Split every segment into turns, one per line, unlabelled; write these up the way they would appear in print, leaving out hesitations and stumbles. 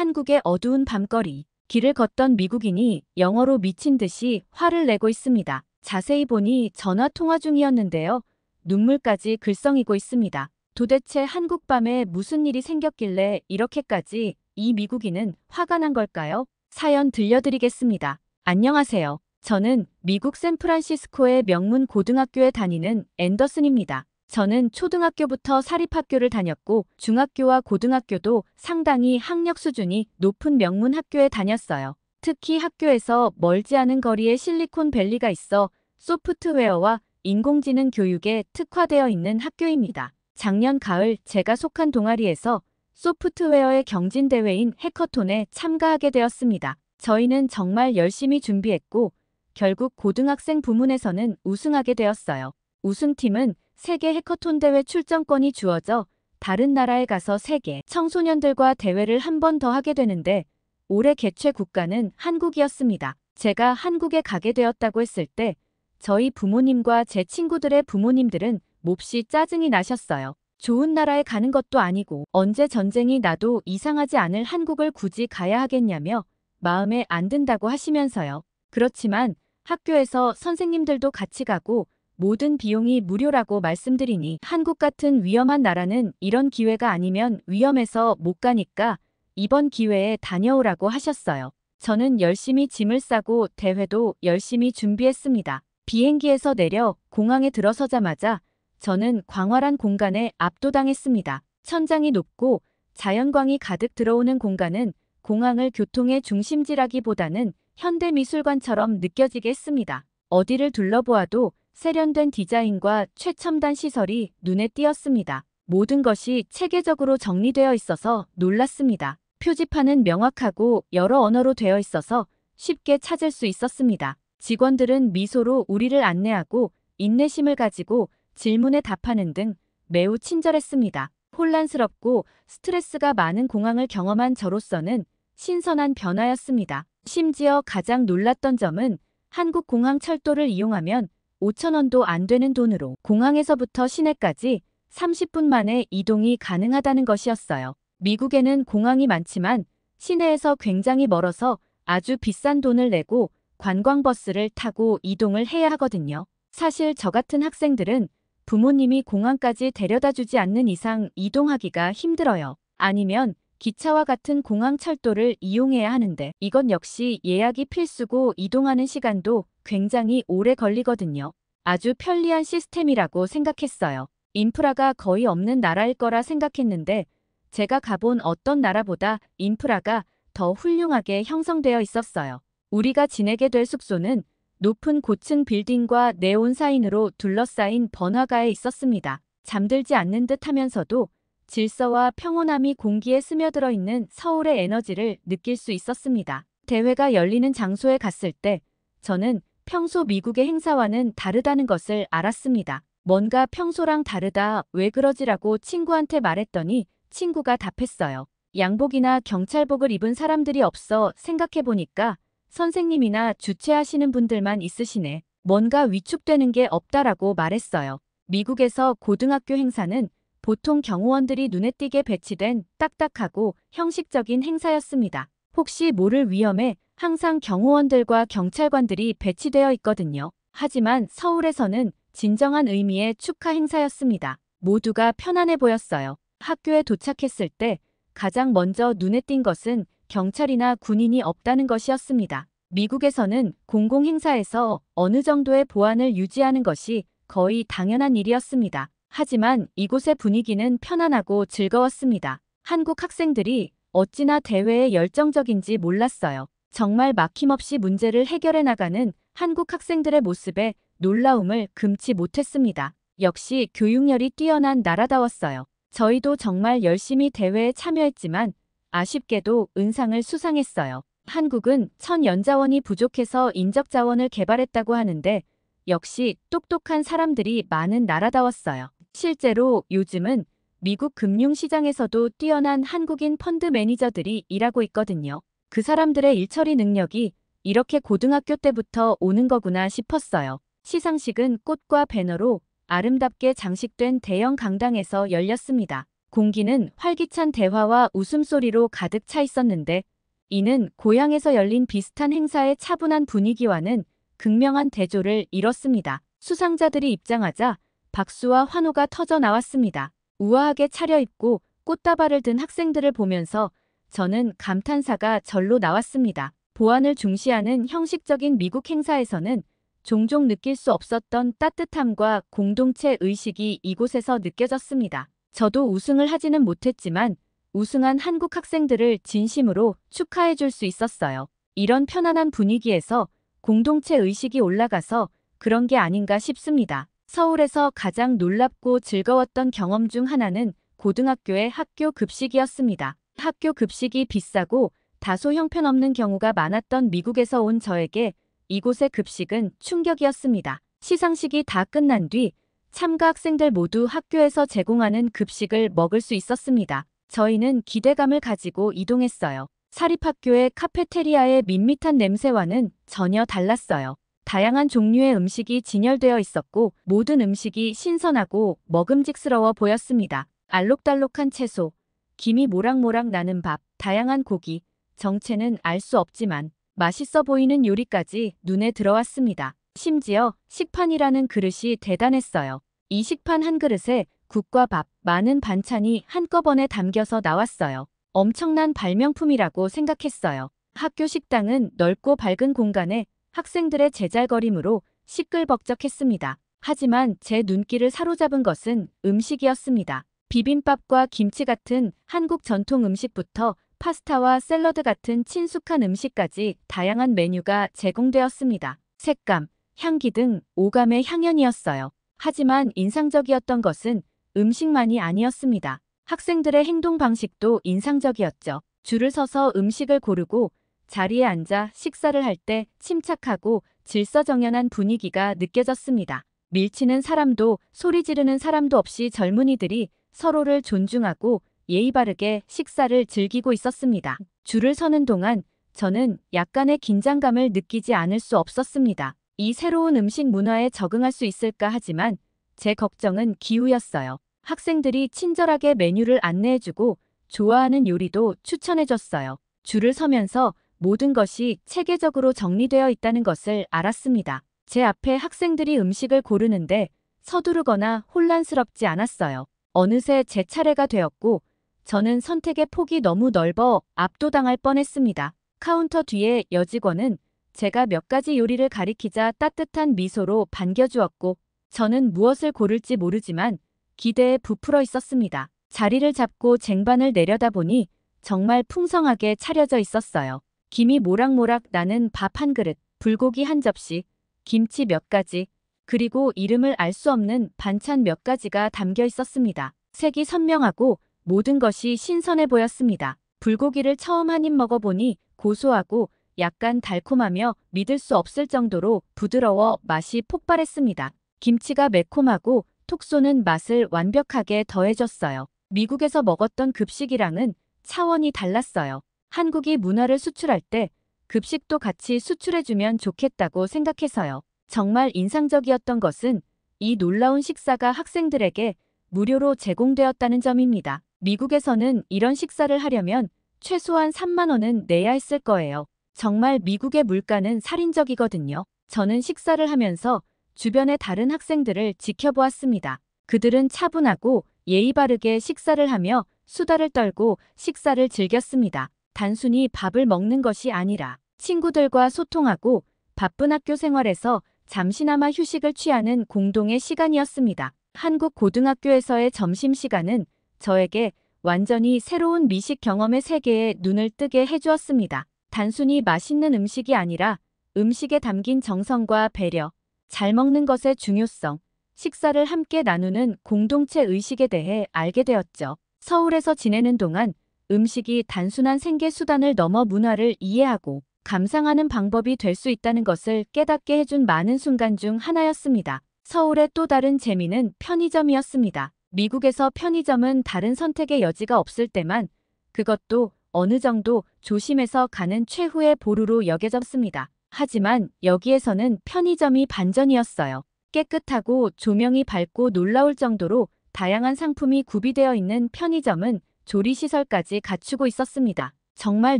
한국의 어두운 밤거리. 길을 걷던 미국인이 영어로 미친 듯이 화를 내고 있습니다. 자세히 보니 전화 통화 중이었는데요. 눈물까지 글썽이고 있습니다. 도대체 한국 밤에 무슨 일이 생겼길래 이렇게까지 이 미국인은 화가 난 걸까요? 사연 들려드리겠습니다. 안녕하세요. 저는 미국 샌프란시스코의 명문 고등학교에 다니는 앤더슨입니다. 저는 초등학교부터 사립학교를 다녔고 중학교와 고등학교도 상당히 학력 수준이 높은 명문 학교에 다녔어요. 특히 학교에서 멀지 않은 거리에 실리콘밸리가 있어 소프트웨어와 인공지능 교육에 특화되어 있는 학교입니다. 작년 가을 제가 속한 동아리에서 소프트웨어의 경진대회인 해커톤에 참가하게 되었습니다. 저희는 정말 열심히 준비했고 결국 고등학생 부문에서는 우승하게 되었어요. 우승팀은 세계 해커톤 대회 출전권이 주어져 다른 나라에 가서 세계 청소년들과 대회를 한 번 더 하게 되는데 올해 개최 국가는 한국이었습니다. 제가 한국에 가게 되었다고 했을 때 저희 부모님과 제 친구들의 부모님들은 몹시 짜증이 나셨어요. 좋은 나라에 가는 것도 아니고 언제 전쟁이 나도 이상하지 않을 한국을 굳이 가야 하겠냐며 마음에 안 든다고 하시면서요. 그렇지만 학교에서 선생님들도 같이 가고 모든 비용이 무료라고 말씀드리니 한국 같은 위험한 나라는 이런 기회가 아니면 위험해서 못 가니까 이번 기회에 다녀오라고 하셨어요. 저는 열심히 짐을 싸고 대회도 열심히 준비했습니다. 비행기에서 내려 공항에 들어서자마자 저는 광활한 공간에 압도당했습니다. 천장이 높고 자연광이 가득 들어오는 공간은 공항을 교통의 중심지라기보다는 현대미술관처럼 느껴지게 했습니다. 어디를 둘러보아도 세련된 디자인과 최첨단 시설이 눈에 띄었습니다. 모든 것이 체계적으로 정리되어 있어서 놀랐습니다. 표지판은 명확하고 여러 언어로 되어 있어서 쉽게 찾을 수 있었습니다. 직원들은 미소로 우리를 안내하고 인내심을 가지고 질문에 답하는 등 매우 친절했습니다. 혼란스럽고 스트레스가 많은 공항을 경험한 저로서는 신선한 변화였습니다. 심지어 가장 놀랐던 점은 한국 공항 철도를 이용하면 5,000원도 안 되는 돈으로 공항에서부터 시내까지 30분 만에 이동이 가능하다는 것이었어요. 미국에는 공항이 많지만 시내에서 굉장히 멀어서 아주 비싼 돈을 내고 관광버스를 타고 이동을 해야 하거든요. 사실 저 같은 학생들은 부모님이 공항까지 데려다 주지 않는 이상 이동하기가 힘들어요. 아니면 기차와 같은 공항 철도를 이용해야 하는데 이건 역시 예약이 필수고 이동하는 시간도 굉장히 오래 걸리거든요. 아주 편리한 시스템이라고 생각했어요. 인프라가 거의 없는 나라일 거라 생각했는데 제가 가본 어떤 나라보다 인프라가 더 훌륭하게 형성되어 있었어요. 우리가 지내게 될 숙소는 높은 고층 빌딩과 네온 사인으로 둘러싸인 번화가에 있었습니다. 잠들지 않는 듯 하면서도 질서와 평온함이 공기에 스며들어 있는 서울의 에너지를 느낄 수 있었습니다. 대회가 열리는 장소에 갔을 때 저는 평소 미국의 행사와는 다르다는 것을 알았습니다. 뭔가 평소랑 다르다, 왜 그러지라고 친구한테 말했더니 친구가 답했어요. 양복이나 경찰복을 입은 사람들이 없어 생각해보니까 선생님이나 주최하시는 분들만 있으시네. 뭔가 위축되는 게 없다라고 말했어요. 미국에서 고등학교 행사는 보통 경호원들이 눈에 띄게 배치된 딱딱하고 형식적인 행사였습니다. 혹시 모를 위험에 항상 경호원들과 경찰관들이 배치되어 있거든요. 하지만 서울에서는 진정한 의미의 축하 행사였습니다. 모두가 편안해 보였어요. 학교에 도착했을 때 가장 먼저 눈에 띈 것은 경찰이나 군인이 없다는 것이었습니다. 미국에서는 공공행사에서 어느 정도의 보안을 유지하는 것이 거의 당연한 일이었습니다. 하지만 이곳의 분위기는 편안하고 즐거웠습니다. 한국 학생들이 어찌나 대회에 열정적인지 몰랐어요. 정말 막힘없이 문제를 해결해 나가는 한국 학생들의 모습에 놀라움을 금치 못했습니다. 역시 교육열이 뛰어난 나라다웠어요. 저희도 정말 열심히 대회에 참여했지만 아쉽게도 은상을 수상했어요. 한국은 천연자원이 부족해서 인적자원을 개발했다고 하는데 역시 똑똑한 사람들이 많은 나라다웠어요. 실제로 요즘은 미국 금융시장에서도 뛰어난 한국인 펀드 매니저들이 일하고 있거든요. 그 사람들의 일처리 능력이 이렇게 고등학교 때부터 오는 거구나 싶었어요. 시상식은 꽃과 배너로 아름답게 장식된 대형 강당에서 열렸습니다. 공기는 활기찬 대화와 웃음소리로 가득 차 있었는데 이는 고향에서 열린 비슷한 행사의 차분한 분위기와는 극명한 대조를 이뤘습니다. 수상자들이 입장하자 박수와 환호가 터져 나왔습니다. 우아하게 차려입고 꽃다발을 든 학생들을 보면서 저는 감탄사가 절로 나왔습니다. 보안을 중시하는 형식적인 미국 행사에서는 종종 느낄 수 없었던 따뜻함과 공동체 의식이 이곳에서 느껴졌습니다. 저도 우승을 하지는 못했지만 우승한 한국 학생들을 진심으로 축하해 줄 수 있었어요. 이런 편안한 분위기에서 공동체 의식이 올라가서 그런 게 아닌가 싶습니다. 서울에서 가장 놀랍고 즐거웠던 경험 중 하나는 고등학교의 학교 급식이었습니다. 학교 급식이 비싸고 다소 형편없는 경우가 많았던 미국에서 온 저에게 이곳의 급식은 충격이었습니다. 시상식이 다 끝난 뒤 참가 학생들 모두 학교에서 제공하는 급식을 먹을 수 있었습니다. 저희는 기대감을 가지고 이동했어요. 사립학교의 카페테리아의 밋밋한 냄새와는 전혀 달랐어요. 다양한 종류의 음식이 진열되어 있었고 모든 음식이 신선하고 먹음직스러워 보였습니다. 알록달록한 채소, 김이 모락모락 나는 밥, 다양한 고기, 정체는 알 수 없지만 맛있어 보이는 요리까지 눈에 들어왔습니다. 심지어 식판이라는 그릇이 대단했어요. 이 식판 한 그릇에 국과 밥, 많은 반찬이 한꺼번에 담겨서 나왔어요. 엄청난 발명품이라고 생각했어요. 학교 식당은 넓고 밝은 공간에 학생들의 제잘거림으로 시끌벅적했습니다. 하지만 제 눈길을 사로잡은 것은 음식이었습니다. 비빔밥과 김치 같은 한국 전통 음식부터 파스타와 샐러드 같은 친숙한 음식까지 다양한 메뉴가 제공되었습니다. 색감, 향기 등 오감의 향연이었어요. 하지만 인상적이었던 것은 음식만이 아니었습니다. 학생들의 행동 방식도 인상적이었죠. 줄을 서서 음식을 고르고 자리에 앉아 식사를 할 때 침착하고 질서정연한 분위기가 느껴졌습니다. 밀치는 사람도 소리 지르는 사람도 없이 젊은이들이 서로를 존중하고 예의 바르게 식사를 즐기고 있었습니다. 줄을 서는 동안 저는 약간의 긴장감을 느끼지 않을 수 없었습니다. 이 새로운 음식 문화에 적응할 수 있을까 하지만 제 걱정은 기후였어요. 학생들이 친절하게 메뉴를 안내해주고 좋아하는 요리도 추천해줬어요. 줄을 서면서 모든 것이 체계적으로 정리되어 있다는 것을 알았습니다. 제 앞에 학생들이 음식을 고르는데 서두르거나 혼란스럽지 않았어요. 어느새 제 차례가 되었고 저는 선택의 폭이 너무 넓어 압도당할 뻔했습니다. 카운터 뒤에 여직원은 제가 몇 가지 요리를 가리키자 따뜻한 미소로 반겨주었고 저는 무엇을 고를지 모르지만 기대에 부풀어 있었습니다. 자리를 잡고 쟁반을 내려다보니 정말 풍성하게 차려져 있었어요. 김이 모락모락 나는 밥 한 그릇, 불고기 한 접시, 김치 몇 가지, 그리고 이름을 알 수 없는 반찬 몇 가지가 담겨 있었습니다. 색이 선명하고 모든 것이 신선해 보였습니다. 불고기를 처음 한 입 먹어보니 고소하고 약간 달콤하며 믿을 수 없을 정도로 부드러워 맛이 폭발했습니다. 김치가 매콤하고 톡 쏘는 맛을 완벽하게 더해줬어요. 미국에서 먹었던 급식이랑은 차원이 달랐어요. 한국이 문화를 수출할 때 급식도 같이 수출해주면 좋겠다고 생각해서요. 정말 인상적이었던 것은 이 놀라운 식사가 학생들에게 무료로 제공되었다는 점입니다. 미국에서는 이런 식사를 하려면 최소한 3만 원은 내야 했을 거예요. 정말 미국의 물가는 살인적이거든요. 저는 식사를 하면서 주변의 다른 학생들을 지켜보았습니다. 그들은 차분하고 예의 바르게 식사를 하며 수다를 떨고 식사를 즐겼습니다. 단순히 밥을 먹는 것이 아니라 친구들과 소통하고 바쁜 학교 생활에서 잠시나마 휴식을 취하는 공동의 시간이었습니다. 한국 고등학교에서의 점심시간은 저에게 완전히 새로운 미식 경험의 세계에 눈을 뜨게 해주었습니다. 단순히 맛있는 음식이 아니라 음식에 담긴 정성과 배려, 잘 먹는 것의 중요성, 식사를 함께 나누는 공동체 의식에 대해 알게 되었죠. 서울에서 지내는 동안 음식이 단순한 생계 수단을 넘어 문화를 이해하고 감상하는 방법이 될 수 있다는 것을 깨닫게 해준 많은 순간 중 하나였습니다. 서울의 또 다른 재미는 편의점이었습니다. 미국에서 편의점은 다른 선택의 여지가 없을 때만 그것도 어느 정도 조심해서 가는 최후의 보루로 여겨졌습니다. 하지만 여기에서는 편의점이 반전이었어요. 깨끗하고 조명이 밝고 놀라울 정도로 다양한 상품이 구비되어 있는 편의점은 조리시설까지 갖추고 있었습니다. 정말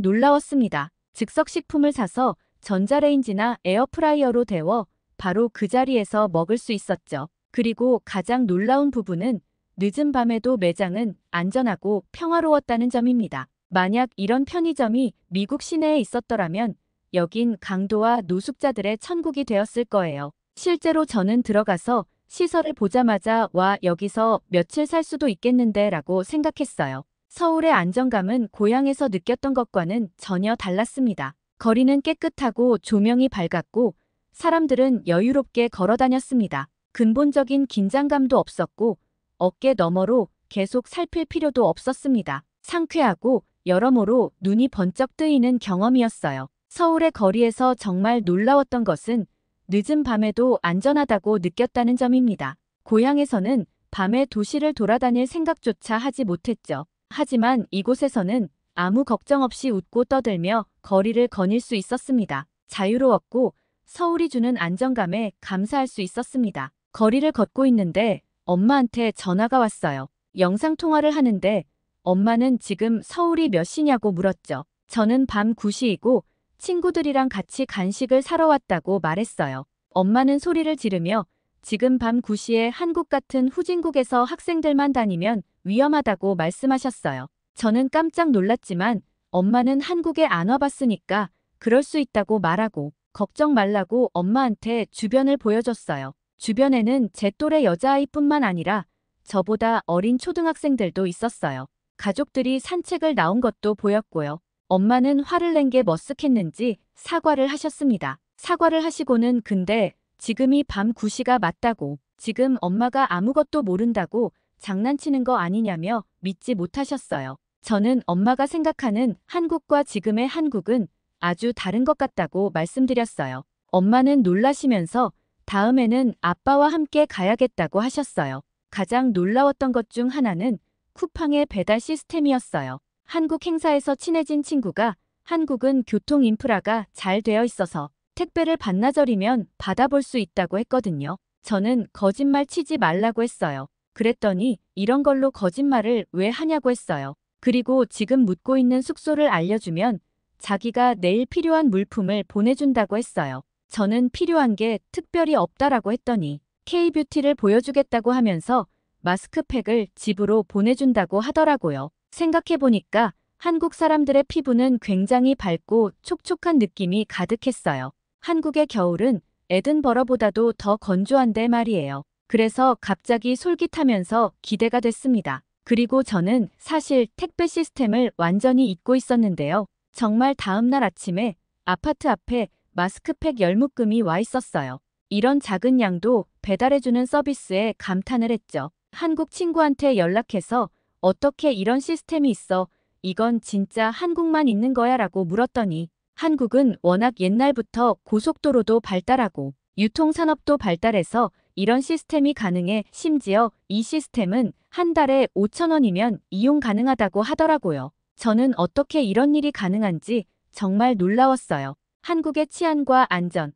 놀라웠습니다. 즉석식품을 사서 전자레인지나 에어프라이어로 데워 바로 그 자리에서 먹을 수 있었죠. 그리고 가장 놀라운 부분은 늦은 밤에도 매장은 안전하고 평화로웠다는 점입니다. 만약 이런 편의점이 미국 시내에 있었더라면 여긴 강도와 노숙자들의 천국이 되었을 거예요. 실제로 저는 들어가서 시설을 보자마자 와, 여기서 며칠 살 수도 있겠는데 라고 생각했어요. 서울의 안정감은 고향에서 느꼈던 것과는 전혀 달랐습니다. 거리는 깨끗하고 조명이 밝았고 사람들은 여유롭게 걸어 다녔습니다. 근본적인 긴장감도 없었고 어깨 너머로 계속 살필 필요도 없었습니다. 상쾌하고 여러모로 눈이 번쩍 뜨이는 경험이었어요. 서울의 거리에서 정말 놀라웠던 것은 늦은 밤에도 안전하다고 느꼈다는 점입니다. 고향에서는 밤에 도시를 돌아다닐 생각조차 하지 못했죠. 하지만 이곳에서는 아무 걱정 없이 웃고 떠들며 거리를 거닐 수 있었습니다. 자유로웠고 서울이 주는 안정감에 감사할 수 있었습니다. 거리를 걷고 있는데 엄마한테 전화가 왔어요. 영상통화를 하는데 엄마는 지금 서울이 몇 시냐고 물었죠. 저는 밤 9시이고 친구들이랑 같이 간식을 사러 왔다고 말했어요. 엄마는 소리를 지르며 지금 밤 9시에 한국 같은 후진국에서 학생들만 다니면 위험하다고 말씀하셨어요. 저는 깜짝 놀랐지만 엄마는 한국에 안 와봤으니까 그럴 수 있다고 말하고 걱정 말라고 엄마한테 주변을 보여줬어요. 주변에는 제 또래 여자아이뿐만 아니라 저보다 어린 초등학생들도 있었어요. 가족들이 산책을 나온 것도 보였고요. 엄마는 화를 낸 게 머쓱했는지 사과를 하셨습니다. 사과를 하시고는 근데 지금이 밤 9시가 맞다고, 지금 엄마가 아무것도 모른다고 장난치는 거 아니냐며 믿지 못하셨어요. 저는 엄마가 생각하는 한국과 지금의 한국은 아주 다른 것 같다고 말씀드렸어요. 엄마는 놀라시면서 다음에는 아빠와 함께 가야겠다고 하셨어요. 가장 놀라웠던 것 중 하나는 쿠팡의 배달 시스템이었어요. 한국 행사에서 친해진 친구가 한국은 교통 인프라가 잘 되어 있어서 택배를 반나절이면 받아볼 수 있다고 했거든요. 저는 거짓말 치지 말라고 했어요. 그랬더니 이런 걸로 거짓말을 왜 하냐고 했어요. 그리고 지금 묻고 있는 숙소를 알려주면 자기가 내일 필요한 물품을 보내준다고 했어요. 저는 필요한 게 특별히 없다라고 했더니 K뷰티를 보여주겠다고 하면서 마스크팩을 집으로 보내준다고 하더라고요. 생각해보니까 한국 사람들의 피부는 굉장히 밝고 촉촉한 느낌이 가득했어요. 한국의 겨울은 에든버러보다도 더 건조한데 말이에요. 그래서 갑자기 솔깃하면서 기대가 됐습니다. 그리고 저는 사실 택배 시스템을 완전히 잊고 있었는데요. 정말 다음날 아침에 아파트 앞에 마스크팩 열묶음이 와 있었어요. 이런 작은 양도 배달해주는 서비스에 감탄을 했죠. 한국 친구한테 연락해서 어떻게 이런 시스템이 있어? 이건 진짜 한국만 있는 거야 라고 물었더니 한국은 워낙 옛날부터 고속도로도 발달하고 유통산업도 발달해서 이런 시스템이 가능해. 심지어 이 시스템은 한 달에 5,000원이면 이용 가능하다고 하더라고요. 저는 어떻게 이런 일이 가능한지 정말 놀라웠어요. 한국의 치안과 안전,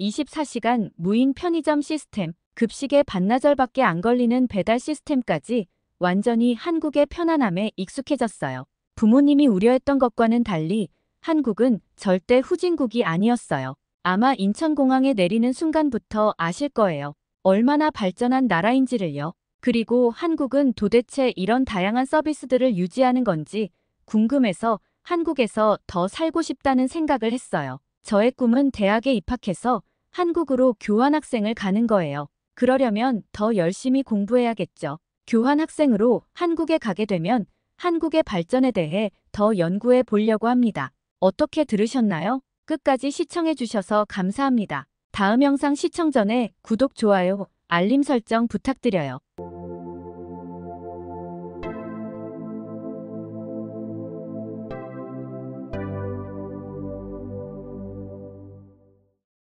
24시간 무인 편의점 시스템, 급식에 반나절밖에 안 걸리는 배달 시스템까지 완전히 한국의 편안함에 익숙해졌어요. 부모님이 우려했던 것과는 달리 한국은 절대 후진국이 아니었어요. 아마 인천공항에 내리는 순간부터 아실 거예요. 얼마나 발전한 나라인지를요. 그리고 한국은 도대체 이런 다양한 서비스들을 유지하는 건지 궁금해서 한국에서 더 살고 싶다는 생각을 했어요. 저의 꿈은 대학에 입학해서 한국으로 교환학생을 가는 거예요. 그러려면 더 열심히 공부해야겠죠. 교환학생으로 한국에 가게 되면 한국의 발전에 대해 더 연구해 보려고 합니다. 어떻게 들으셨나요? 끝까지 시청해 주셔서 감사합니다. 다음 영상 시청 전에 구독, 좋아요, 알림 설정 부탁드려요.